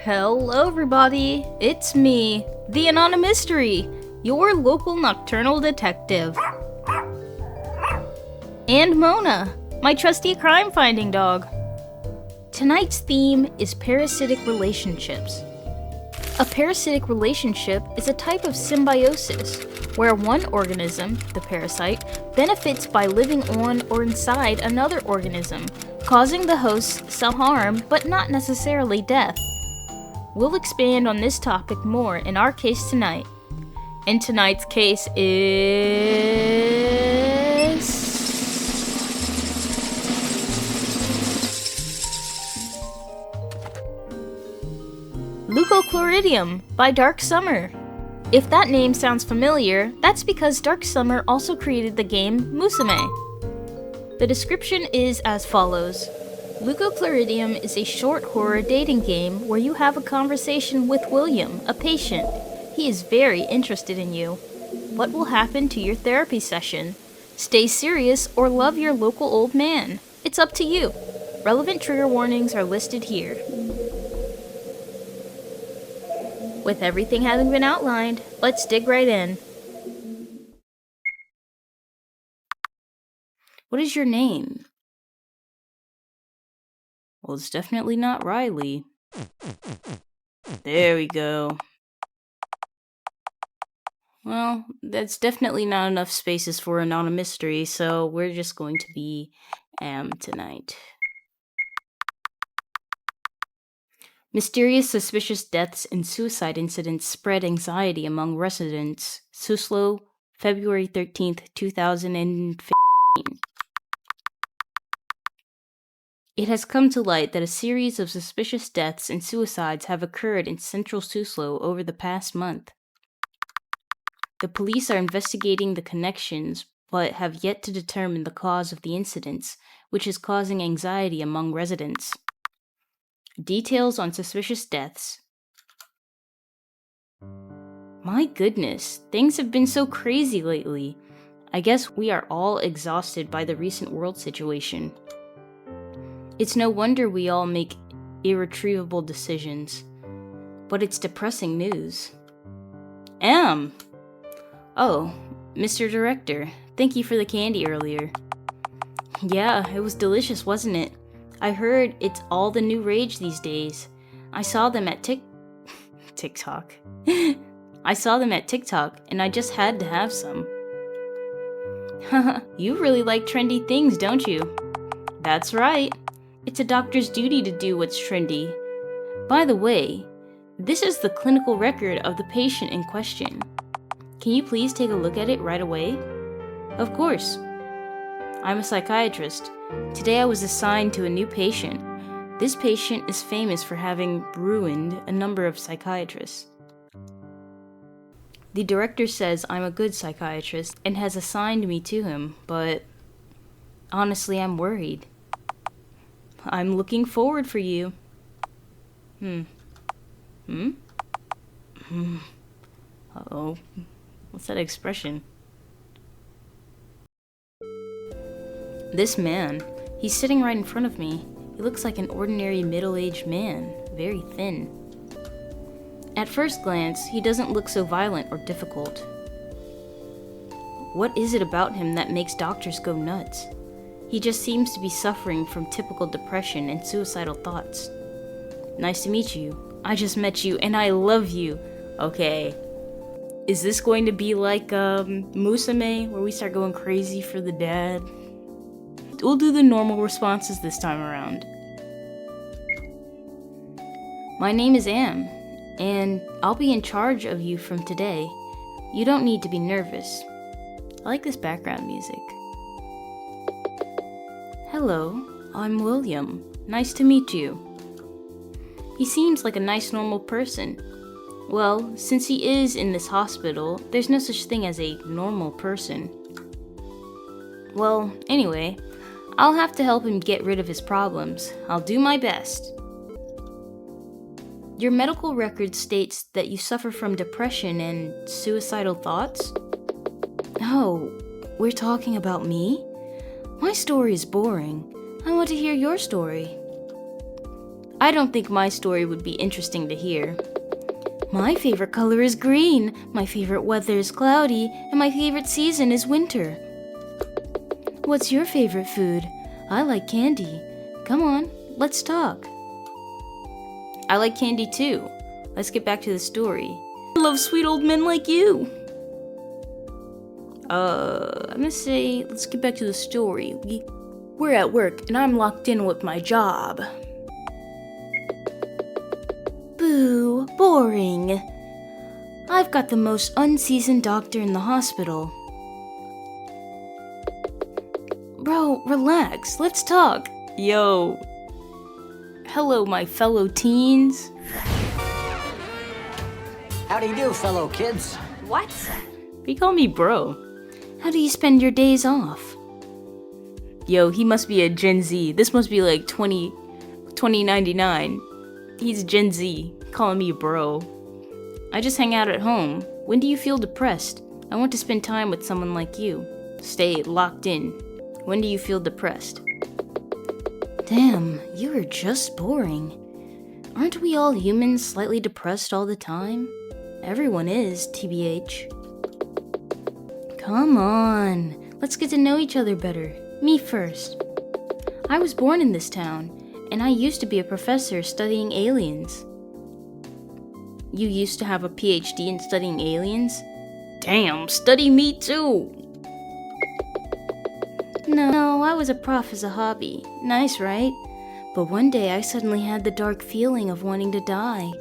Hello everybody, it's me, the Anonymous Mystery, your local nocturnal detective. And Mona, my trusty crime-finding dog. Tonight's theme is parasitic relationships. A parasitic relationship is a type of symbiosis where one organism, the parasite, benefits by living on or inside another organism, causing the host some harm but not necessarily death. We'll expand on this topic more in our case tonight. And tonight's case is... Leucochloridium by DarkSummer. If that name sounds familiar, that's because DarkSummer also created the game Musume. The description is as follows. Leucochloridium is a short horror dating game where you have a conversation with William, a patient. He is very interested in you. What will happen to your therapy session? Stay serious or love your local old man. It's up to you. Relevant trigger warnings are listed here. With everything having been outlined, let's dig right in. What is your name? Well, it's definitely not Riley. There we go. Well, that's definitely not enough spaces for Anonymous Mystery, so we're just going to be Am tonight. Mysterious suspicious deaths and suicide incidents spread anxiety among residents. Suslo, February 13th, 2015. It has come to light that a series of suspicious deaths and suicides have occurred in central Suslo over the past month. The police are investigating the connections, but have yet to determine the cause of the incidents, which is causing anxiety among residents. Details on suspicious deaths. My goodness, things have been so crazy lately. I guess we are all exhausted by the recent world situation. It's no wonder we all make irretrievable decisions. But it's depressing news. Oh, Mr. Director, thank you for the candy earlier. Yeah, it was delicious, wasn't it? I heard it's all the new rage these days. I saw them at TikTok. I saw them at TikTok, and I just had to have some. Haha, you really like trendy things, don't you? That's right. It's a doctor's duty to do what's trendy. By the way, this is the clinical record of the patient in question. Can you please take a look at it right away? Of course. I'm a psychiatrist. Today I was assigned to a new patient. This patient is famous for having ruined a number of psychiatrists. The director says I'm a good psychiatrist and has assigned me to him, but honestly I'm worried. I'm looking forward for you. Uh-oh. What's that expression? This man, he's sitting right in front of me. He looks like an ordinary middle-aged man, very thin. At first glance, he doesn't look so violent or difficult. What is it about him that makes doctors go nuts? He just seems to be suffering from typical depression and suicidal thoughts. Nice to meet you. I just met you and I love you. Okay. Is this going to be like Musume, where we start going crazy for the dad? We'll do the normal responses this time around. My name is Am, and I'll be in charge of you from today. You don't need to be nervous. I like this background music. Hello, I'm William. Nice to meet you. He seems like a nice normal person. Well, since he is in this hospital, there's no such thing as a normal person. Well, anyway, I'll have to help him get rid of his problems. I'll do my best. Your medical record states that you suffer from depression and suicidal thoughts? Oh, we're talking about me? My story is boring. I want to hear your story. I don't think my story would be interesting to hear. My favorite color is green, my favorite weather is cloudy, and my favorite season is winter. What's your favorite food? I like candy. Come on, let's talk. I like candy too. Let's get back to the story. I love sweet old men like you. I'm gonna say, let's get back to the story. We're at work, and I'm locked in with my job. Boo, boring. I've got the most unseasoned doctor in the hospital. Bro, relax, let's talk. Yo. Hello, my fellow teens. How do you do, fellow kids? What? You call me bro. How do you spend your days off? Yo, he must be a Gen Z. This must be like 2099. He's Gen Z, calling me bro. I just hang out at home. When do you feel depressed? I want to spend time with someone like you. Stay locked in. When do you feel depressed? Damn, you are just boring. Aren't we all humans slightly depressed all the time? Everyone is, TBH. Come on, let's get to know each other better. Me first. I was born in this town, and I used to be a professor studying aliens. You used to have a PhD in studying aliens? Damn, study me too! No, I was a prof as a hobby. Nice, right? But one day I suddenly had the dark feeling of wanting to die.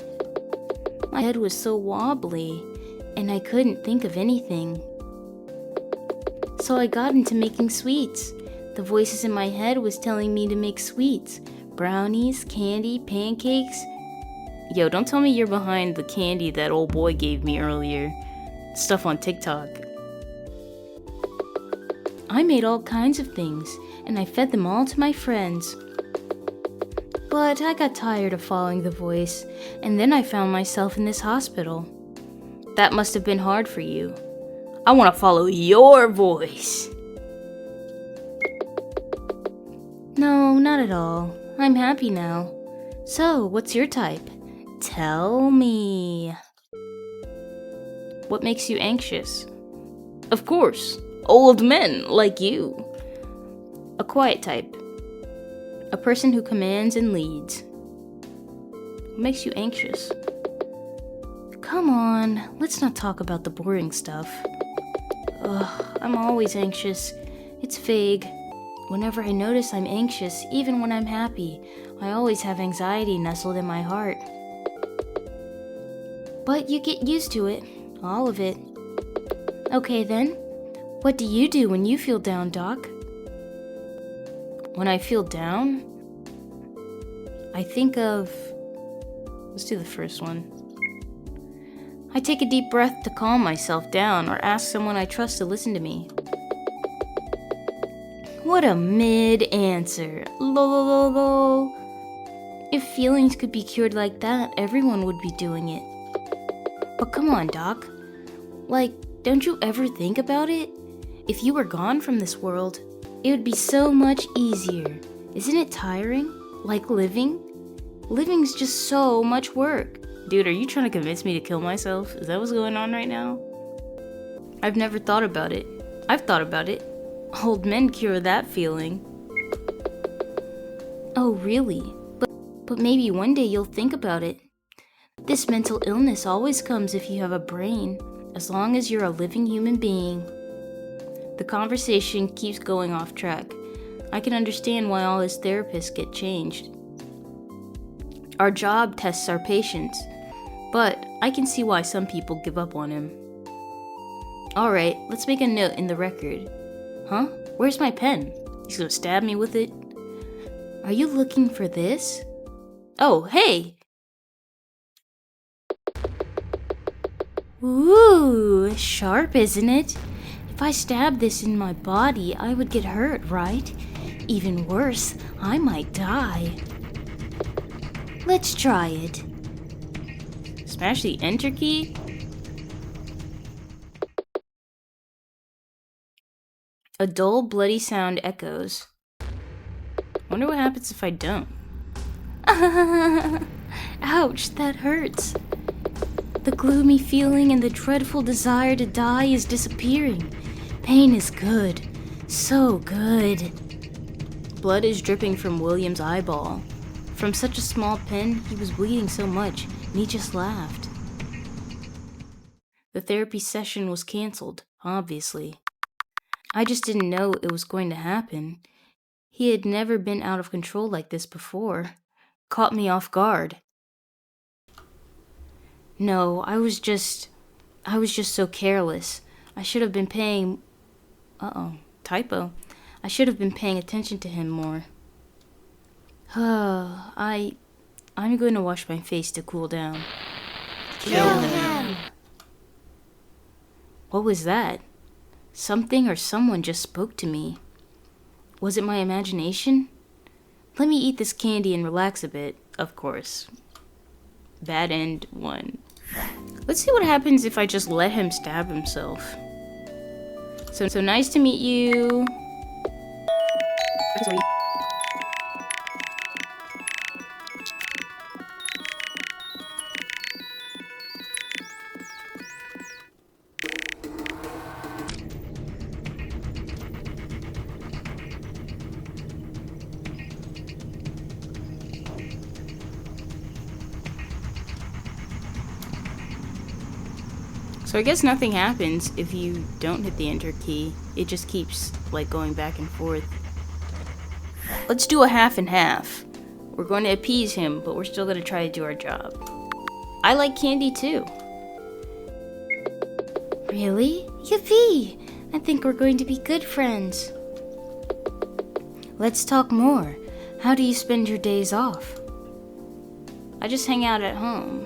My head was so wobbly, and I couldn't think of anything. So I got into making sweets. The voices in my head was telling me to make sweets. Brownies, candy, pancakes. Yo, don't tell me you're behind the candy that old boy gave me earlier. Stuff on TikTok. I made all kinds of things, and I fed them all to my friends. But I got tired of following the voice, and then I found myself in this hospital. That must have been hard for you. I want to follow your voice. No, not at all. I'm happy now. So, what's your type? Tell me. What makes you anxious? Of course, old men like you. A quiet type. A person who commands and leads. What makes you anxious? Come on, let's not talk about the boring stuff. Ugh, I'm always anxious. It's vague. Whenever I notice I'm anxious, even when I'm happy, I always have anxiety nestled in my heart. But you get used to it. All of it. Okay then, what do you do when you feel down, Doc? When I feel down, I think of... Let's do the first one. I take a deep breath to calm myself down or ask someone I trust to listen to me. What a mid-answer. Lol. If feelings could be cured like that, everyone would be doing it. But come on, Doc. Like, don't you ever think about it? If you were gone from this world, it would be so much easier. Isn't it tiring? Like living? Living's just so much work. Dude, are you trying to convince me to kill myself? Is that what's going on right now? I've never thought about it. I've thought about it. Old men cure that feeling. Oh, really? But maybe one day you'll think about it. This mental illness always comes if you have a brain, as long as you're a living human being. The conversation keeps going off track. I can understand why all his therapists get changed. Our job tests our patience, but I can see why some people give up on him. Alright, let's make a note in the record. Huh? Where's my pen? He's gonna stab me with it? Are you looking for this? Oh, hey! Ooh, sharp, isn't it? If I stabbed this in my body, I would get hurt, right? Even worse, I might die. Let's try it. Smash the enter key? A dull, bloody sound echoes. Wonder what happens if I don't. Ouch, that hurts. The gloomy feeling and the dreadful desire to die is disappearing. Pain is good. So good. Blood is dripping from William's eyeball. From such a small pin, he was bleeding so much, and he just laughed. The therapy session was canceled, obviously. I just didn't know it was going to happen. He had never been out of control like this before. Caught me off guard. No, I was just so careless. I should have been paying... typo. I should have been paying attention to him more. I'm going to wash my face to cool down. Kill him! What was that? Something or someone just spoke to me. Was it my imagination? Let me eat this candy and relax a bit, of course. Bad end 1. Let's see what happens if I just let him stab himself. So nice to meet you. Sorry. So I guess nothing happens if you don't hit the enter key. It just keeps, like, going back and forth. Let's do a half and half. We're going to appease him, but we're still going to try to do our job. I like candy too. Really? Yippee! I think we're going to be good friends. Let's talk more. How do you spend your days off? I just hang out at home.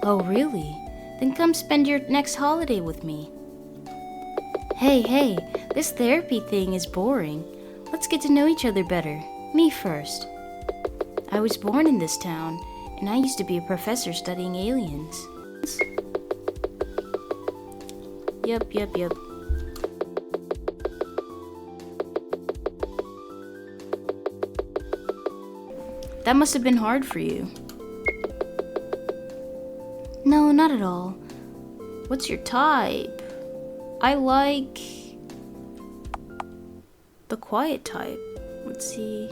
Oh, really? Then come spend your next holiday with me. Hey, this therapy thing is boring. Let's get to know each other better. Me first. I was born in this town, and I used to be a professor studying aliens. Yep. That must have been hard for you. No, not at all. What's your type? I like the quiet type. Let's see.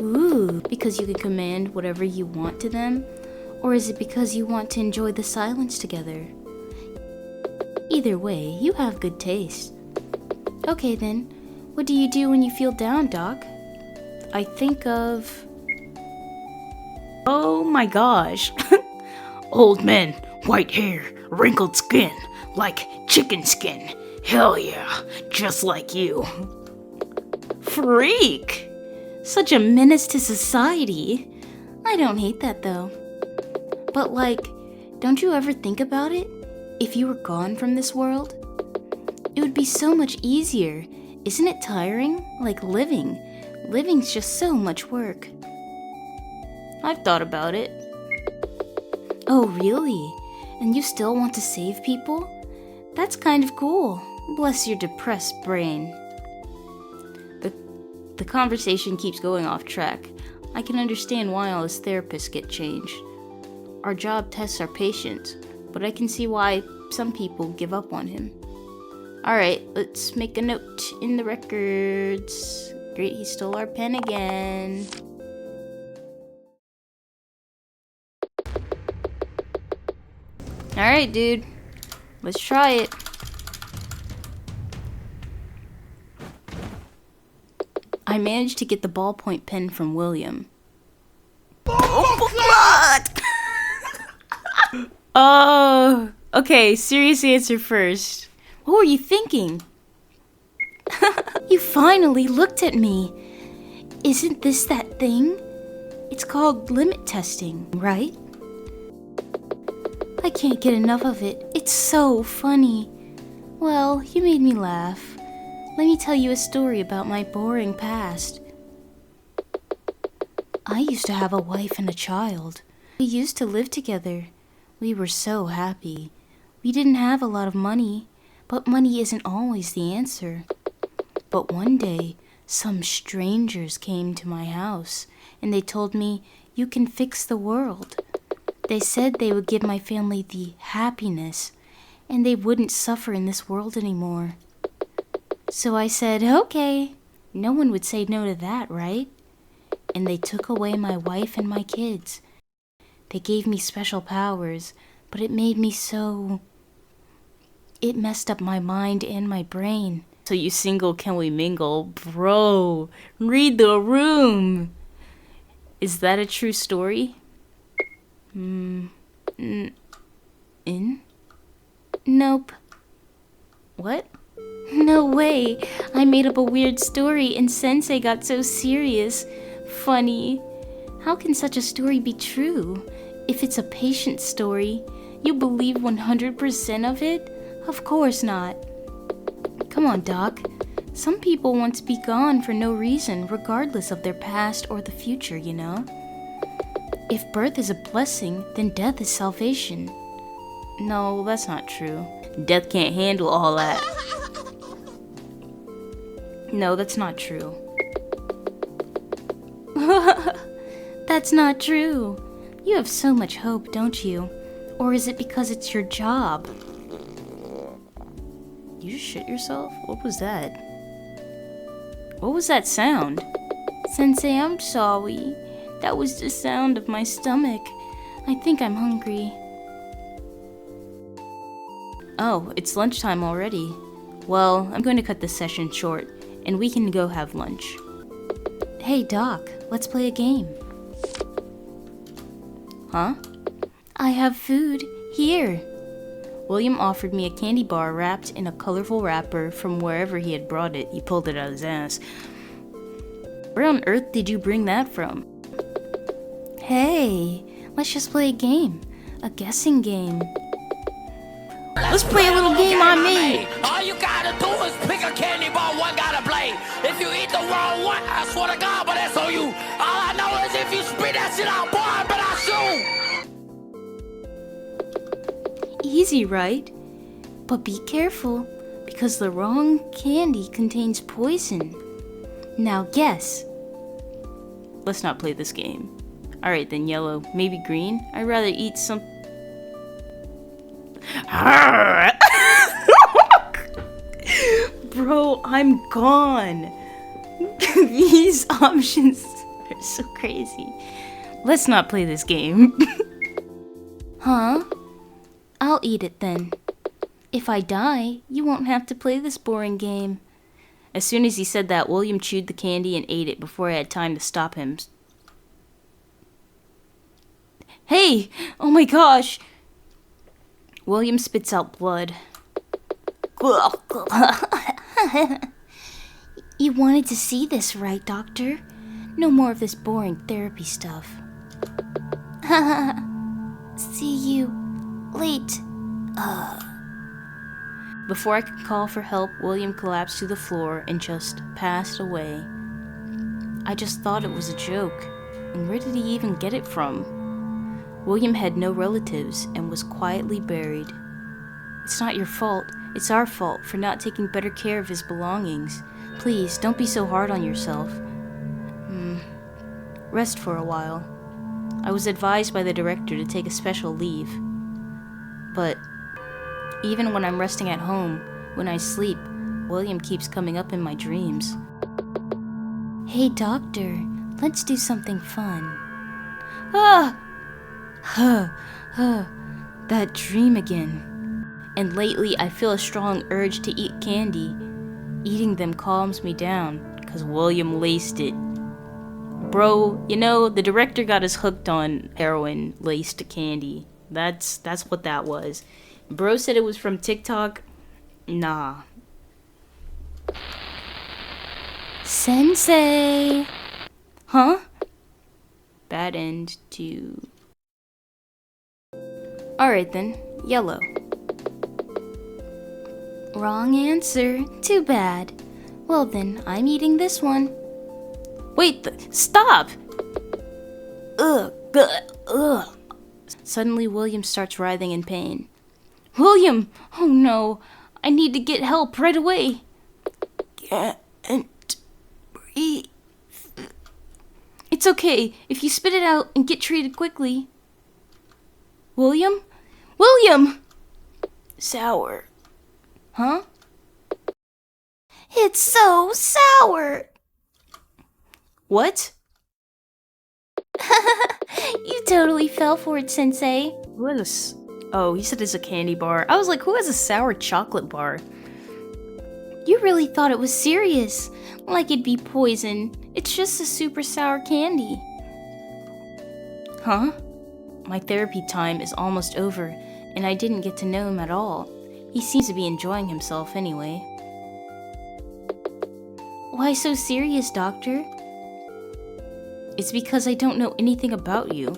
Ooh, because you can command whatever you want to them? Or is it because you want to enjoy the silence together? Either way, you have good taste. Okay then, what do you do when you feel down, Doc? I think of... Oh my gosh. Old men, white hair, wrinkled skin, like chicken skin. Hell yeah, just like you. Freak! Such a menace to society. I don't hate that though. But like, don't you ever think about it? If you were gone from this world? It would be so much easier. Isn't it tiring? Like living. Living's just so much work. I've thought about it. Oh, really? And you still want to save people? That's kind of cool. Bless your depressed brain. The conversation keeps going off track. I can understand why all his therapists get changed. Our job tests our patience, but I can see why some people give up on him. Alright, let's make a note in the records. Great, he stole our pen again. Alright, dude. Let's try it. I managed to get the ballpoint pen from William. Oh, okay, serious answer first. What were you thinking? You finally looked at me. Isn't this that thing? It's called limit testing, right? I can't get enough of it. It's so funny. Well, you made me laugh. Let me tell you a story about my boring past. I used to have a wife and a child. We used to live together. We were so happy. We didn't have a lot of money, but money isn't always the answer. But one day, Some strangers came to my house, and they told me, you can fix the world. They said they would give my family the happiness, and they wouldn't suffer in this world anymore. So I said, okay, no one would say no to that, right? And they took away my wife and my kids. They gave me special powers, but it made me so... It messed up my mind and my brain. So you single, can we mingle? Bro, read the room! Is that a true story? Nope. What? No way! I made up a weird story and Sensei got so serious. Funny. How can such a story be true? If it's a patient story, you believe 100% of it? Of course not. Come on, Doc. Some people want to be gone for no reason, regardless of their past or the future, you know? If birth is a blessing, then death is salvation. No, that's not true. Death can't handle all that. No, that's not true. That's not true. You have so much hope, don't you? Or is it because it's your job? You just shit yourself? What was that? What was that sound? Sensei, I'm sorry. That was the sound of my stomach. I think I'm hungry. Oh, it's lunchtime already. Well, I'm going to cut this session short, and we can go have lunch. Hey, Doc, let's play a game. Huh? I have food. Here. William offered me a candy bar wrapped in a colorful wrapper from wherever he had brought it. He pulled it out of his ass. Where on earth did you bring that from? Hey, let's just play a game. A guessing game. Let's play a little game I made. All you gotta do is pick a candy bar, one gotta play. If you eat the wrong one, I swear to God, but that's on you. All I know is if you spit that shit out, boy, I bet I shoot. Easy, right? But be careful, because the wrong candy contains poison. Now guess. Let's not play this game. Alright then, yellow. Maybe green? I'd rather eat some... Bro, I'm gone. These options are so crazy. Let's not play this game. Huh? I'll eat it then. If I die, you won't have to play this boring game. As soon as he said that, William chewed the candy and ate it before I had time to stop him. Hey! Oh my gosh! William spits out blood. You wanted to see this, right, Doctor? No more of this boring therapy stuff. See you late. Before I could call for help, William collapsed to the floor and just passed away. I just thought it was a joke, and where did he even get it from? William had no relatives and was quietly buried. It's not your fault, it's our fault for not taking better care of his belongings. Please, don't be so hard on yourself. Rest for a while. I was advised by the director to take a special leave. But even when I'm resting at home, when I sleep, William keeps coming up in my dreams. Hey, Doctor, let's do something fun. That dream again. And lately I feel a strong urge to eat candy. Eating them calms me down, 'cause William laced it. Bro, you know, the director got us hooked on heroin laced candy. That's what that was. Bro said it was from TikTok. Nah. Sensei! Huh? Bad end to... Alright then, yellow. Wrong answer. Too bad. Well then, I'm eating this one. Wait, stop! Ugh. Suddenly, William starts writhing in pain. William! Oh no! I need to get help right away! Can't It's okay if you spit it out and get treated quickly. William? William! Sour. Huh? It's so sour. What? You totally fell for it, Sensei. What is... Oh, he said it's a candy bar. I was like, who has a sour chocolate bar? You really thought it was serious. Like it'd be poison. It's just a super sour candy. Huh? My therapy time is almost over, and I didn't get to know him at all. He seems to be enjoying himself anyway. Why so serious, Doctor? It's because I don't know anything about you.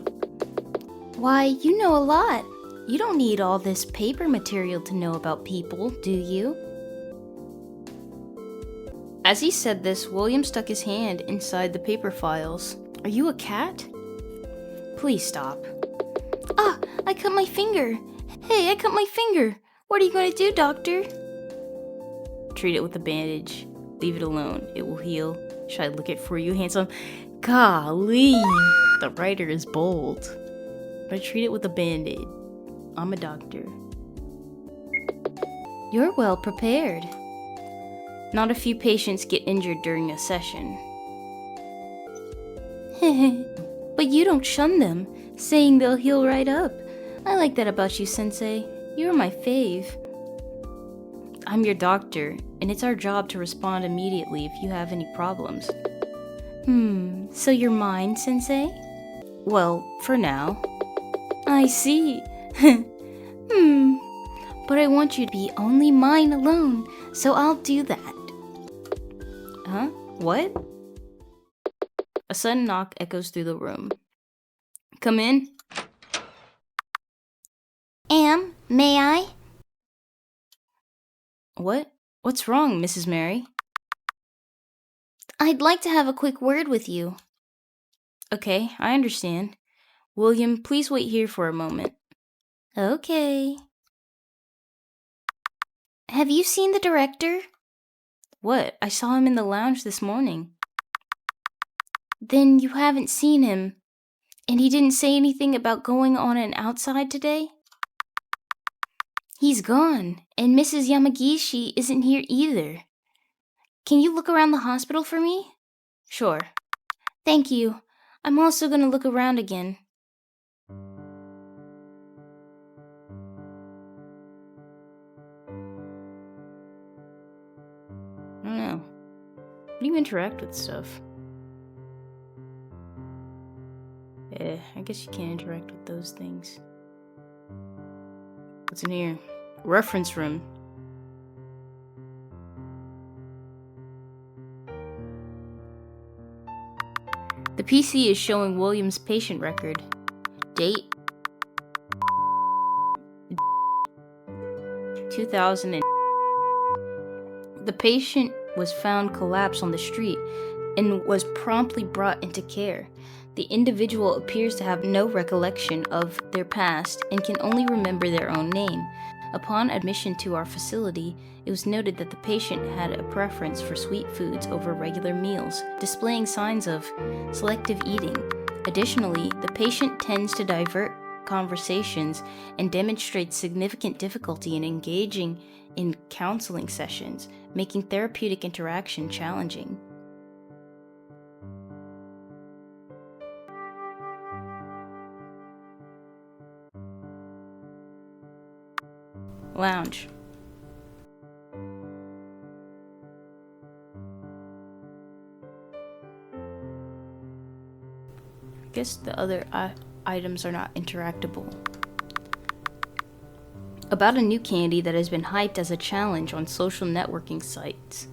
Why, you know a lot. You don't need all this paper material to know about people, do you? As he said this, William stuck his hand inside the paper files. Are you a cat? Please stop. Ah, I cut my finger. Hey, I cut my finger. What are you going to do, Doctor? Treat it with a bandage. Leave it alone. It will heal. Should I look it for you, handsome? Golly, the writer is bold. But treat it with a band-aid. I'm a doctor. You're well prepared. Not a few patients get injured during a session. But you don't shun them, saying they'll heal right up. I like that about you, Sensei. You're my fave. I'm your doctor, and it's our job to respond immediately if you have any problems. So you're mine, Sensei? Well, for now. I see. But I want you to be only mine alone, so I'll do that. Huh? What? A sudden knock echoes through the room. Come in. May I? What? What's wrong, Mrs. Mary? I'd like to have a quick word with you. Okay, I understand. William, please wait here for a moment. Okay. Have you seen the director? What? I saw him in the lounge this morning. Then you haven't seen him. And he didn't say anything about going on an outside today? He's gone, and Mrs. Yamagishi isn't here either. Can you look around the hospital for me? Sure. Thank you. I'm also gonna look around again. I don't know. How do you interact with stuff? I guess you can't interact with those things. What's in here? Reference room. The PC is showing William's patient record. Date 2000. The patient was found collapsed on the street and was promptly brought into care. The individual appears to have no recollection of their past and can only remember their own name. Upon admission to our facility, it was noted that the patient had a preference for sweet foods over regular meals, displaying signs of selective eating. Additionally, the patient tends to divert conversations and demonstrates significant difficulty in engaging in counseling sessions, making therapeutic interaction challenging. Lounge. I guess the other items are not interactable. About a new candy that has been hyped as a challenge on social networking sites.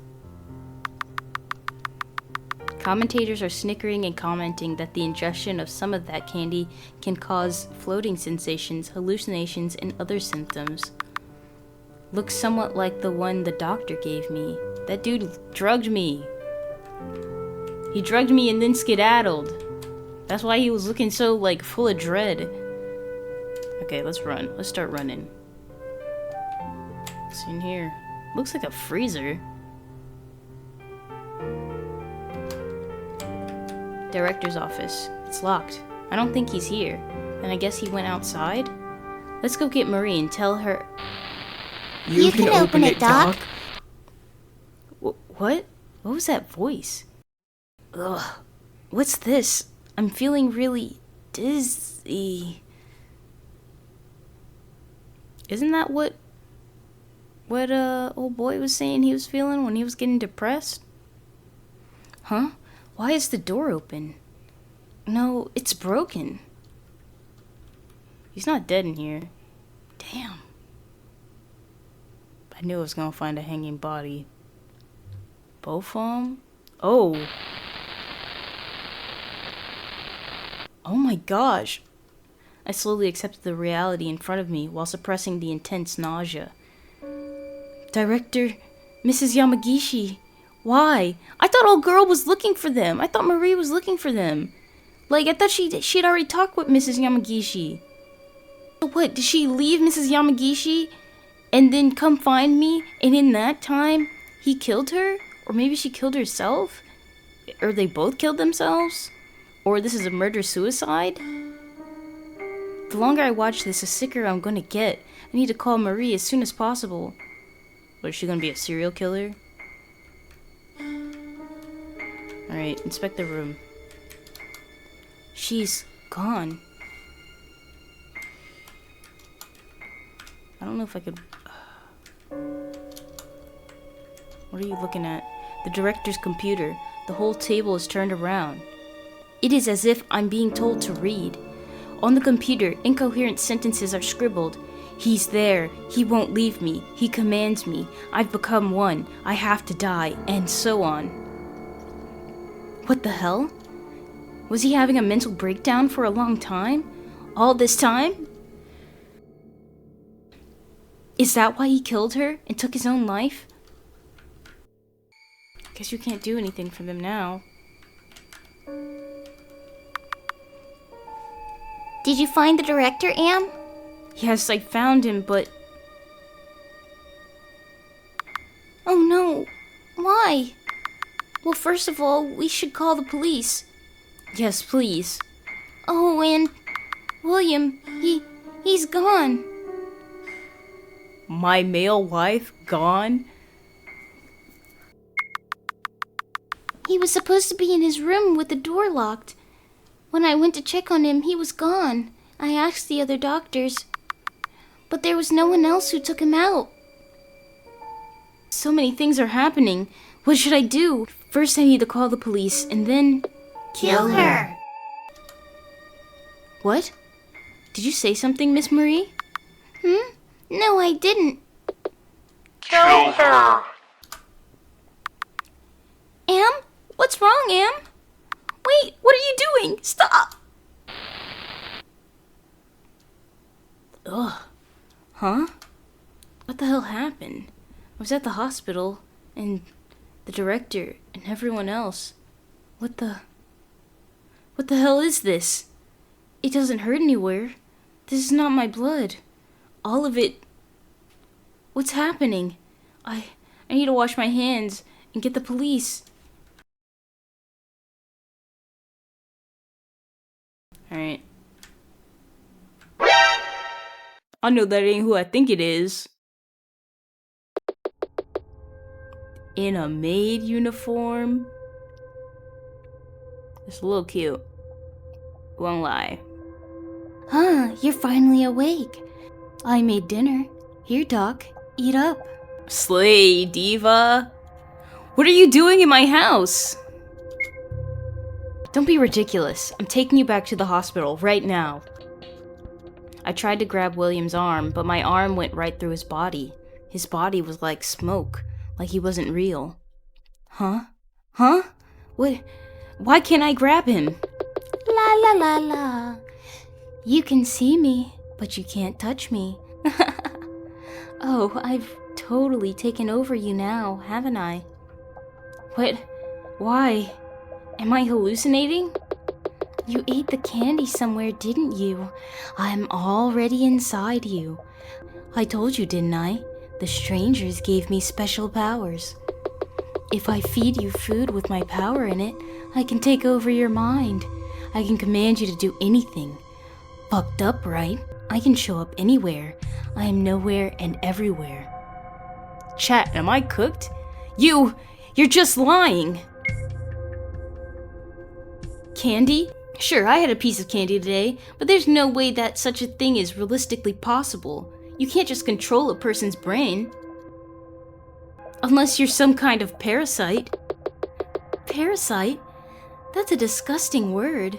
Commentators are snickering and commenting that the ingestion of some of that candy can cause floating sensations, hallucinations, and other symptoms. Looks somewhat like the one the doctor gave me. That dude drugged me. He drugged me and then skedaddled. That's why he was looking so, like, full of dread. Okay, let's run. Let's start running. What's in here? Looks like a freezer. Director's office. It's locked. I don't think he's here. And I guess he went outside? Let's go get Marie and tell her... You can open it, Doc. What? What was that voice? Ugh. What's this? I'm feeling really dizzy. Isn't that what old boy was saying he was feeling when he was getting depressed? Huh? Why is the door open? No, it's broken. He's not dead in here. Damn. I knew I was gonna find a hanging body. Bofom? Oh. Oh my gosh. I slowly accepted the reality in front of me while suppressing the intense nausea. Director, Mrs. Yamagishi, why? I thought old girl was looking for them. I thought Marie was looking for them. Like, I thought she'd already talked with Mrs. Yamagishi. What, did she leave Mrs. Yamagishi and then come find me, and in that time, he killed her? Or maybe she killed herself? Or they both killed themselves? Or this is a murder-suicide? The longer I watch this, the sicker I'm gonna get. I need to call Marie as soon as possible. What, is she gonna be a serial killer? Alright, inspect the room. She's gone. I don't know if I could... What are you looking at? The director's computer. The whole table is turned around. It is as if I'm being told to read. On the computer, incoherent sentences are scribbled. He's there. He won't leave me. He commands me. I've become one. I have to die. And so on. What the hell? Was he having a mental breakdown for a long time? All this time? Is that why he killed her and took his own life? Guess you can't do anything for them now. Did you find the director, Am? Yes, I found him, but... Oh no. Why? Well, first of all, we should call the police. Yes, please. Oh, and... William, he's gone. My male wife gone? He was supposed to be in his room with the door locked. When I went to check on him, he was gone. I asked the other doctors, but there was no one else who took him out. So many things are happening. What should I do? First I need to call the police, and then... Kill her! What? Did you say something, Miss Marie? No, I didn't. Kill her! Am? What's wrong, Am? Wait, what are you doing? Stop! Ugh. Huh? What the hell happened? I was at the hospital, and the director, and everyone else. What the hell is this? It doesn't hurt anywhere. This is not my blood. All of it... What's happening? I need to wash my hands and get the police. Alright. I know that ain't who I think it is. In a maid uniform? It's a little cute. Won't lie. Huh, you're finally awake. I made dinner. Here, Doc, eat up. Slay, diva. What are you doing in my house? Don't be ridiculous. I'm taking you back to the hospital right now. I tried to grab William's arm, but my arm went right through his body. His body was like smoke, like he wasn't real. Huh? Huh? What? Why can't I grab him? La la la la. You can see me, but you can't touch me. Oh, I've totally taken over you now, haven't I? What? Why? Am I hallucinating? You ate the candy somewhere, didn't you? I'm already inside you. I told you, didn't I? The strangers gave me special powers. If I feed you food with my power in it, I can take over your mind. I can command you to do anything. Fucked up, right? I can show up anywhere. I am nowhere and everywhere. Chat, am I cooked? You're just lying. Candy? Sure, I had a piece of candy today, but there's no way that such a thing is realistically possible. You can't just control a person's brain. Unless you're some kind of parasite. Parasite? That's a disgusting word.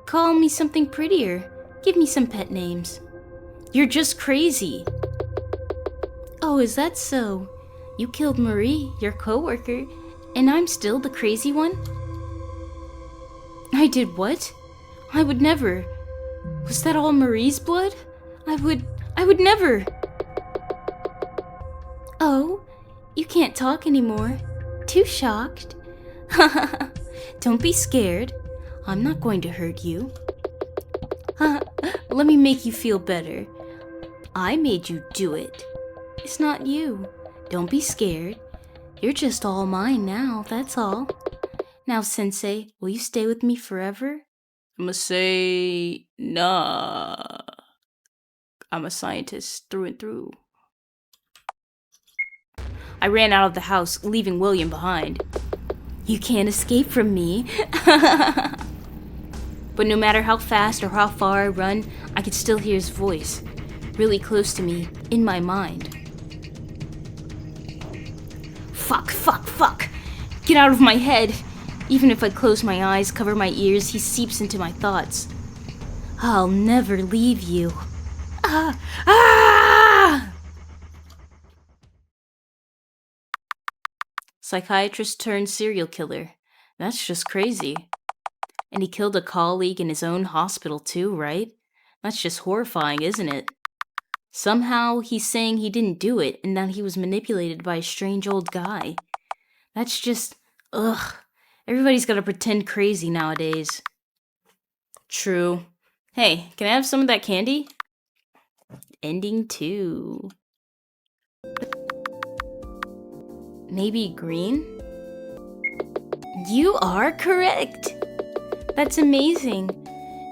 Call me something prettier. Give me some pet names. You're just crazy. Oh, is that so? You killed Marie, your coworker, and I'm still the crazy one? I did what? I would never. Was that all Marie's blood? I would never. Oh, you can't talk anymore. Too shocked. Don't be scared. I'm not going to hurt you. Let me make you feel better. I made you do it. It's not you. Don't be scared. You're just all mine now, that's all. Now, Sensei, will you stay with me forever? I'ma say, nah. I'm a scientist through and through. I ran out of the house, leaving William behind. You can't escape from me. But no matter how fast or how far I run, I could still hear his voice, really close to me, in my mind. Fuck. Get out of my head. Even if I close my eyes, cover my ears, he seeps into my thoughts. I'll never leave you. Psychiatrist turned serial killer. That's just crazy. And he killed a colleague in his own hospital too, right? That's just horrifying, isn't it? Somehow he's saying he didn't do it and that he was manipulated by a strange old guy. That's just... ugh. Everybody's gotta pretend crazy nowadays. True. Hey, can I have some of that candy? Ending 2. Maybe green? You are correct! That's amazing.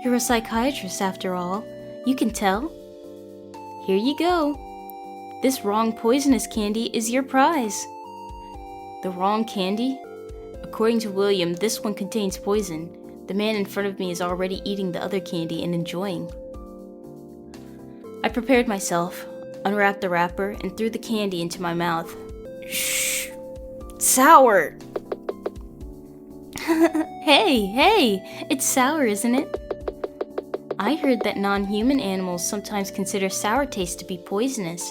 You're a psychiatrist after all. You can tell. Here you go. This wrong poisonous candy is your prize. The wrong candy? According to William, this one contains poison. The man in front of me is already eating the other candy and enjoying. I prepared myself, unwrapped the wrapper, and threw the candy into my mouth. Shh! Sour! Hey! It's sour, isn't it? I heard that non-human animals sometimes consider sour taste to be poisonous.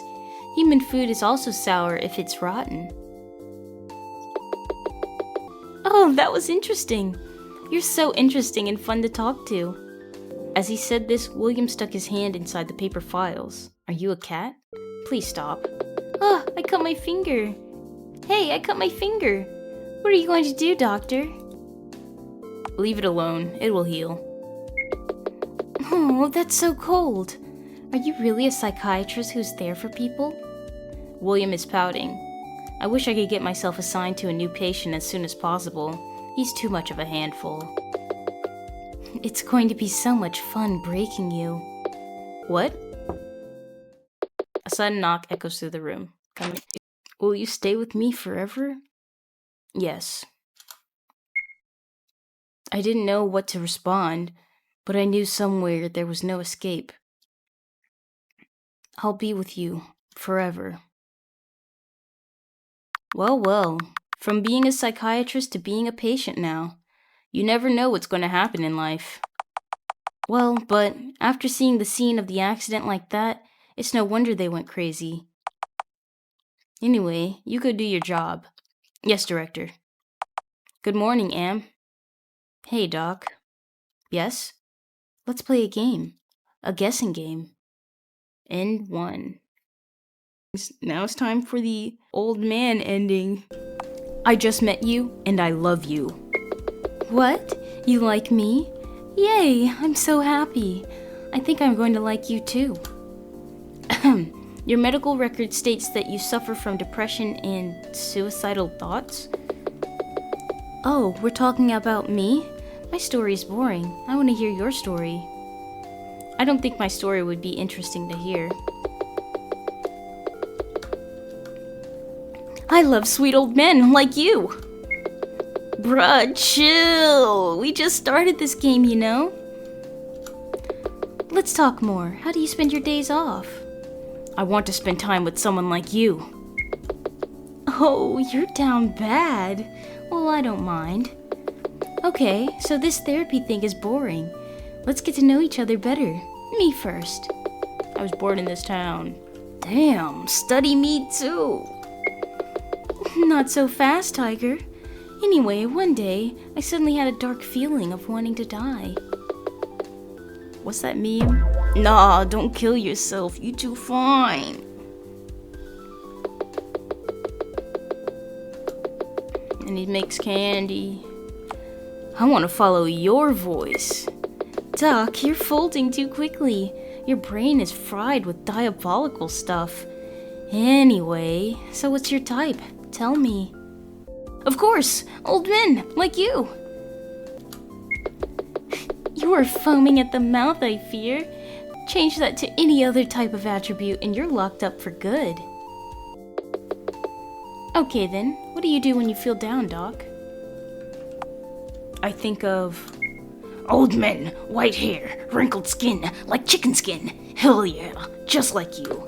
Human food is also sour if it's rotten. Oh, that was interesting. You're so interesting and fun to talk to. As he said this, William stuck his hand inside the paper files. Are you a cat? Please stop. Oh, I cut my finger. Hey, I cut my finger. What are you going to do, doctor? Leave it alone. It will heal. Oh, that's so cold. Are you really a psychiatrist who's there for people? William is pouting. I wish I could get myself assigned to a new patient as soon as possible. He's too much of a handful. It's going to be so much fun breaking you. What? A sudden knock echoes through the room. Will you stay with me forever? Yes. I didn't know what to respond, but I knew somewhere there was no escape. I'll be with you forever. Well, from being a psychiatrist to being a patient now. You never know what's going to happen in life. Well, but after seeing the scene of the accident like that, it's no wonder they went crazy. Anyway, you go do your job. Yes, Director. Good morning, Am. Hey, Doc. Yes? Let's play a game. A guessing game. End 1. Now it's time for the old man ending. I just met you, and I love you. What? You like me? Yay, I'm so happy. I think I'm going to like you too. Your medical record states that you suffer from depression and suicidal thoughts. Oh, we're talking about me? My story's boring. I want to hear your story. I don't think my story would be interesting to hear. I love sweet old men like you! Bruh, chill! We just started this game, you know? Let's talk more. How do you spend your days off? I want to spend time with someone like you. Oh, you're down bad. Well, I don't mind. Okay, so this therapy thing is boring. Let's get to know each other better. Me first. I was born in this town. Damn, study me too. Not so fast, Tiger. Anyway, one day, I suddenly had a dark feeling of wanting to die. What's that meme? Nah, don't kill yourself. You too fine. And he makes candy. I want to follow your voice. Doc, you're folding too quickly. Your brain is fried with diabolical stuff. Anyway, so what's your type? Tell me. Of course, old men, like you. You are foaming at the mouth, I fear. Change that to any other type of attribute and you're locked up for good. Okay then, what do you do when you feel down, Doc? I think of... Old men, white hair, wrinkled skin, like chicken skin. Hell yeah, just like you.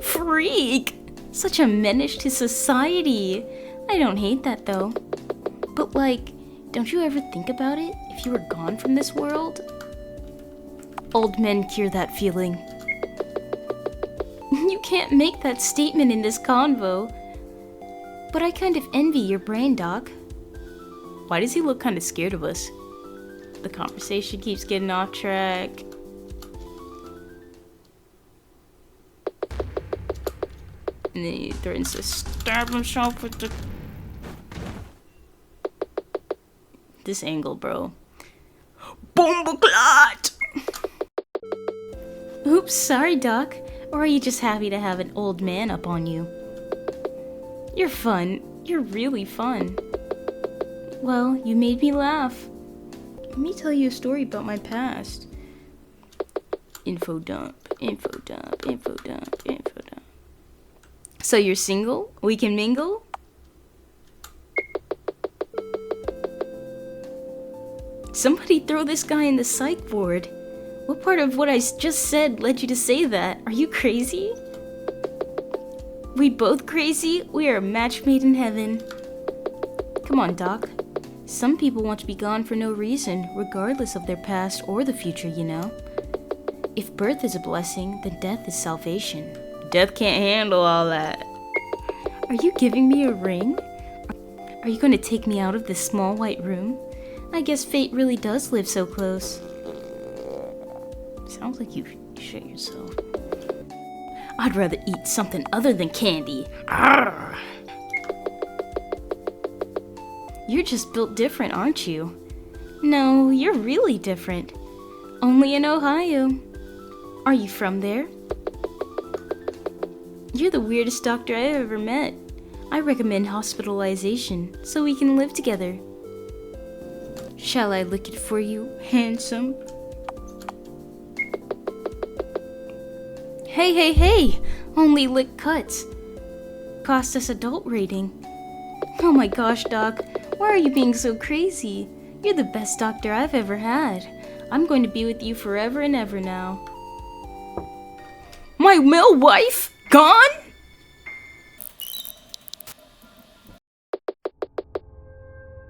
Freak! Such a menace to society. I don't hate that though. But like, don't you ever think about it if you were gone from this world? Old men cure that feeling. You can't make that statement in this convo. But I kind of envy your brain, Doc. Why does he look kind of scared of us? The conversation keeps getting off track. And then he threatens to stab himself with the... This angle, bro. BOMBACLOT! Oops, sorry, Doc. Or are you just happy to have an old man up on you? You're fun. You're really fun. Well, you made me laugh. Let me tell you a story about my past. Info dump, info dump, info dump, info dump. So you're single? We can mingle? Somebody throw this guy in the psych ward. What part of what I just said led you to say that? Are you crazy? We both crazy? We are a match made in heaven. Come on, Doc. Some people want to be gone for no reason, regardless of their past or the future, you know. If birth is a blessing, then death is salvation. Death can't handle all that. Are you giving me a ring? Are you going to take me out of this small white room? I guess fate really does live so close. Sounds like you shit yourself. I'd rather eat something other than candy. Arrgh. You're just built different, aren't you? No, you're really different. Only in Ohio. Are you from there? You're the weirdest doctor I've ever met. I recommend hospitalization so we can live together. Shall I lick it for you, handsome? Hey, hey, hey! Only lick cuts. Cost us adult rating. Oh my gosh, Doc. Why are you being so crazy? You're the best doctor I've ever had. I'm going to be with you forever and ever now. My male wife? Gone?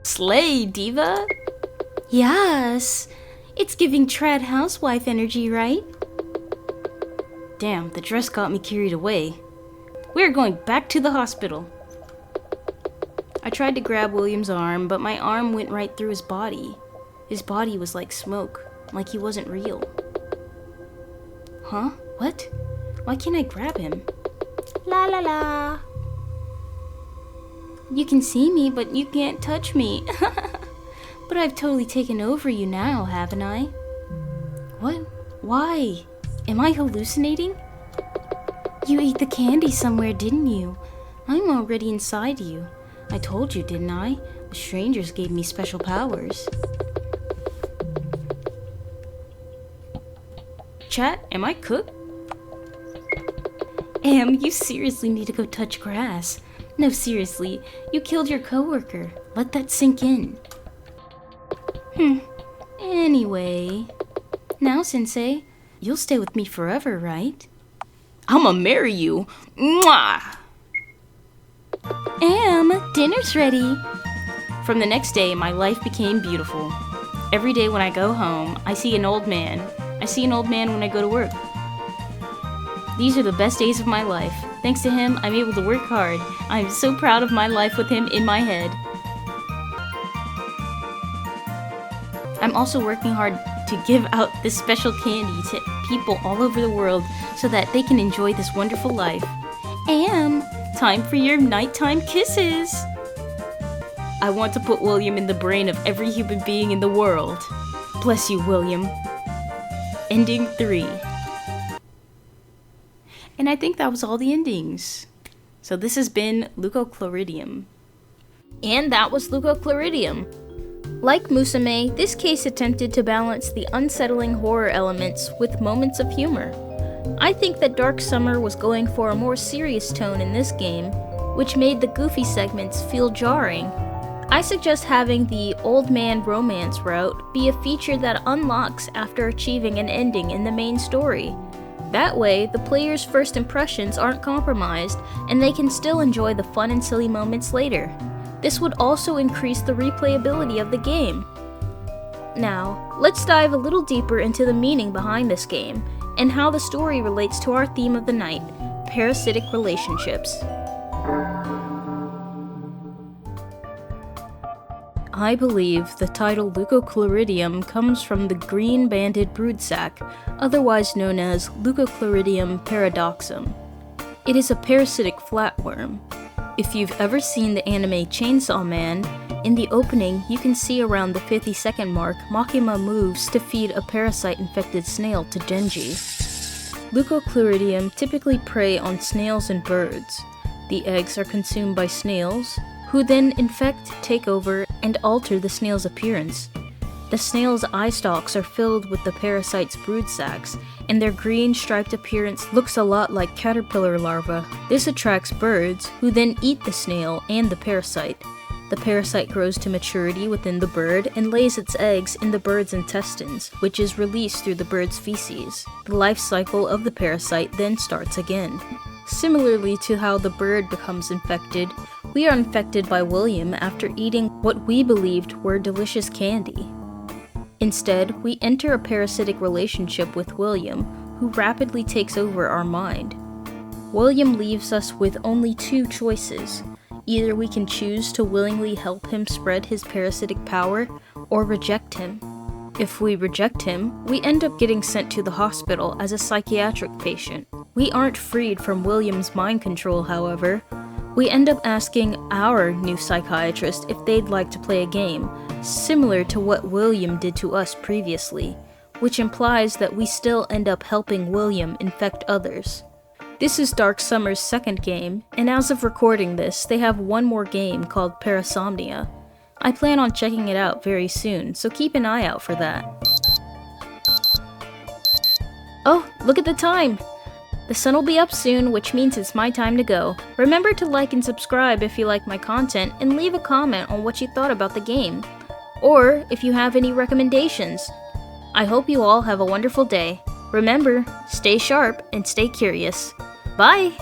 Slay, diva. Yes. It's giving trad housewife energy, right? Damn, the dress got me carried away. We're going back to the hospital. I tried to grab William's arm, but my arm went right through his body. His body was like smoke, like he wasn't real. Huh? What? Why can't I grab him? La la la. You can see me, but you can't touch me. But I've totally taken over you now, haven't I? What? Why? Am I hallucinating? You ate the candy somewhere, didn't you? I'm already inside you. I told you, didn't I? The strangers gave me special powers. Chat, am I cooked? Em, you seriously need to go touch grass. No, seriously, you killed your coworker. Let that sink in. Anyway. Now, Sensei, you'll stay with me forever, right? I'ma marry you. Mwah! Em, dinner's ready. From the next day, my life became beautiful. Every day when I go home, I see an old man. I see an old man when I go to work. These are the best days of my life. Thanks to him, I'm able to work hard. I'm so proud of my life with him in my head. I'm also working hard to give out this special candy to people all over the world so that they can enjoy this wonderful life. Em, time for your nighttime kisses! I want to put William in the brain of every human being in the world. Bless you, William. Ending 3. And I think that was all the endings. So this has been Leucochloridium. And that was Leucochloridium. Like Musume, this case attempted to balance the unsettling horror elements with moments of humor. I think that DarkSummer was going for a more serious tone in this game, which made the goofy segments feel jarring. I suggest having the old man romance route be a feature that unlocks after achieving an ending in the main story. That way, the player's first impressions aren't compromised, and they can still enjoy the fun and silly moments later. This would also increase the replayability of the game. Now, let's dive a little deeper into the meaning behind this game, and how the story relates to our theme of the night, parasitic relationships. I believe the title Leucochloridium comes from the green-banded broodsac, otherwise known as Leucochloridium paradoxum. It is a parasitic flatworm. If you've ever seen the anime Chainsaw Man, in the opening you can see around the 50-second mark Makima moves to feed a parasite-infected snail to Genji. Leucochloridium typically prey on snails and birds. The eggs are consumed by snails, who then infect, take over, and alter the snail's appearance. The snail's eye stalks are filled with the parasite's brood sacs, and their green striped appearance looks a lot like caterpillar larvae. This attracts birds, who then eat the snail and the parasite. The parasite grows to maturity within the bird and lays its eggs in the bird's intestines, which is released through the bird's feces. The life cycle of the parasite then starts again. Similarly to how the bird becomes infected, we are infected by William after eating what we believed were delicious candy. Instead, we enter a parasitic relationship with William, who rapidly takes over our mind. William leaves us with only two choices. Either we can choose to willingly help him spread his parasitic power, or reject him. If we reject him, we end up getting sent to the hospital as a psychiatric patient. We aren't freed from William's mind control, however. We end up asking our new psychiatrist if they'd like to play a game, similar to what William did to us previously, which implies that we still end up helping William infect others. This is DarkSummer's second game, and as of recording this, they have one more game called Parasomnia. I plan on checking it out very soon, so keep an eye out for that. Oh, look at the time! The sun will be up soon, which means it's my time to go. Remember to like and subscribe if you like my content, and leave a comment on what you thought about the game, or if you have any recommendations. I hope you all have a wonderful day. Remember, stay sharp and stay curious. Bye!